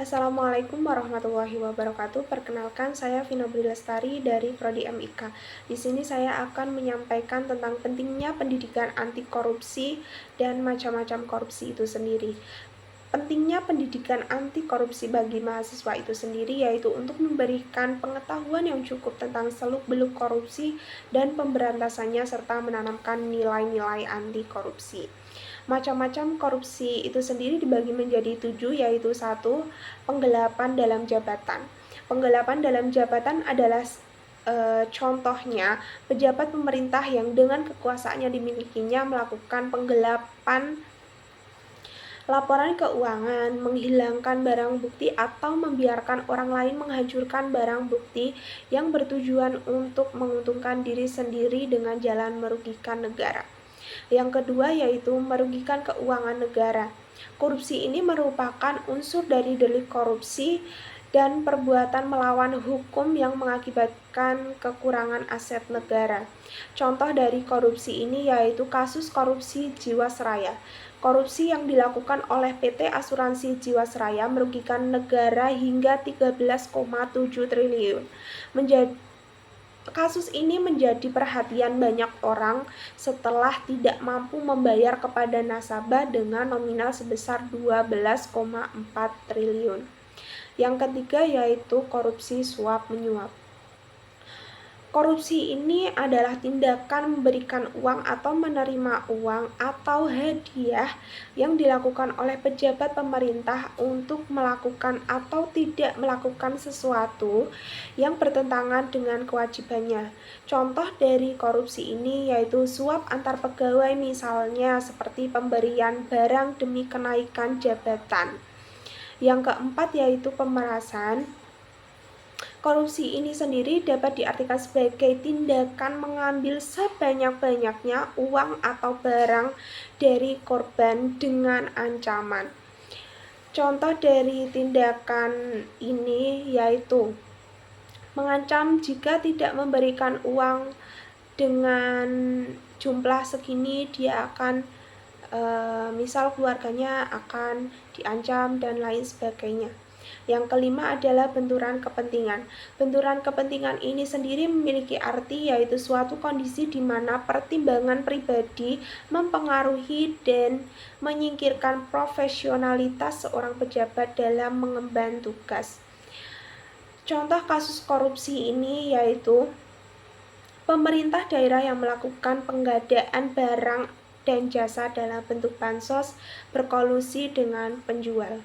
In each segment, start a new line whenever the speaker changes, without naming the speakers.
Assalamualaikum warahmatullahi wabarakatuh. Perkenalkan, saya Vina Budi Lestari dari Prodi MIK. Di sini saya akan menyampaikan tentang pentingnya pendidikan anti korupsi dan macam-macam korupsi itu sendiri. Pentingnya pendidikan anti korupsi bagi mahasiswa itu sendiri yaitu untuk memberikan pengetahuan yang cukup tentang seluk-beluk korupsi dan pemberantasannya serta menanamkan nilai-nilai anti korupsi. Macam-macam korupsi itu sendiri dibagi menjadi 7, yaitu 1. Penggelapan dalam jabatan. Penggelapan dalam jabatan adalah contohnya pejabat pemerintah yang dengan kekuasaan yang dimilikinya melakukan penggelapan laporan keuangan, menghilangkan barang bukti, atau membiarkan orang lain menghancurkan barang bukti yang bertujuan untuk menguntungkan diri sendiri dengan jalan merugikan negara. Yang kedua yaitu merugikan keuangan negara. Korupsi ini merupakan unsur dari delik korupsi dan perbuatan melawan hukum yang mengakibatkan kekurangan aset negara. Contoh dari korupsi ini yaitu kasus korupsi Jiwasraya. Korupsi yang dilakukan oleh PT Asuransi Jiwasraya merugikan negara hingga 13,7 triliun. Kasus ini menjadi perhatian banyak orang setelah tidak mampu membayar kepada nasabah dengan nominal sebesar 12,4 triliun. Yang ketiga yaitu korupsi suap menyuap. Korupsi ini adalah tindakan memberikan uang atau menerima uang atau hadiah yang dilakukan oleh pejabat pemerintah untuk melakukan atau tidak melakukan sesuatu yang bertentangan dengan kewajibannya. Contoh dari korupsi ini yaitu suap antar pegawai, misalnya seperti pemberian barang demi kenaikan jabatan. Yang keempat yaitu pemerasan. Korupsi ini sendiri dapat diartikan sebagai tindakan mengambil sebanyak-banyaknya uang atau barang dari korban dengan ancaman. Contoh dari tindakan ini yaitu mengancam jika tidak memberikan uang dengan jumlah segini dia akan misal keluarganya akan diancam dan lain sebagainya. Yang kelima adalah benturan kepentingan. Benturan kepentingan ini sendiri memiliki arti yaitu suatu kondisi di mana pertimbangan pribadi mempengaruhi dan menyingkirkan profesionalitas seorang pejabat dalam mengemban tugas. Contoh kasus korupsi ini yaitu pemerintah daerah yang melakukan penggadaan barang dan jasa dalam bentuk bansos berkolusi dengan penjual.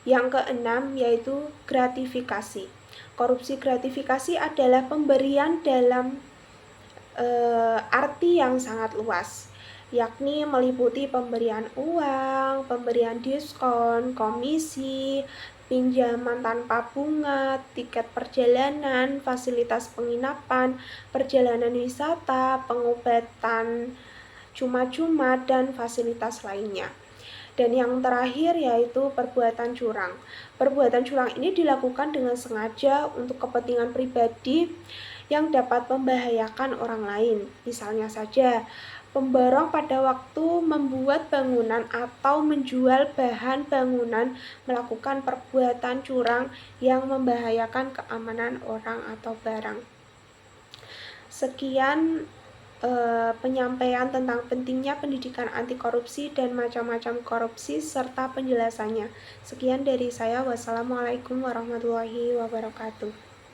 Yang keenam yaitu gratifikasi. Korupsi gratifikasi adalah pemberian dalam arti yang sangat luas, yakni meliputi pemberian uang, pemberian diskon, komisi, pinjaman tanpa bunga, tiket perjalanan, fasilitas penginapan, perjalanan wisata, pengobatan cuma-cuma, dan fasilitas lainnya. Dan yang terakhir yaitu perbuatan curang. Perbuatan curang ini dilakukan dengan sengaja untuk kepentingan pribadi yang dapat membahayakan orang lain. Misalnya saja, pemborong pada waktu membuat bangunan atau menjual bahan bangunan melakukan perbuatan curang yang membahayakan keamanan orang atau barang. Sekian penyampaian tentang pentingnya pendidikan anti korupsi dan macam-macam korupsi serta penjelasannya. Sekian dari saya. Wassalamualaikum warahmatullahi wabarakatuh.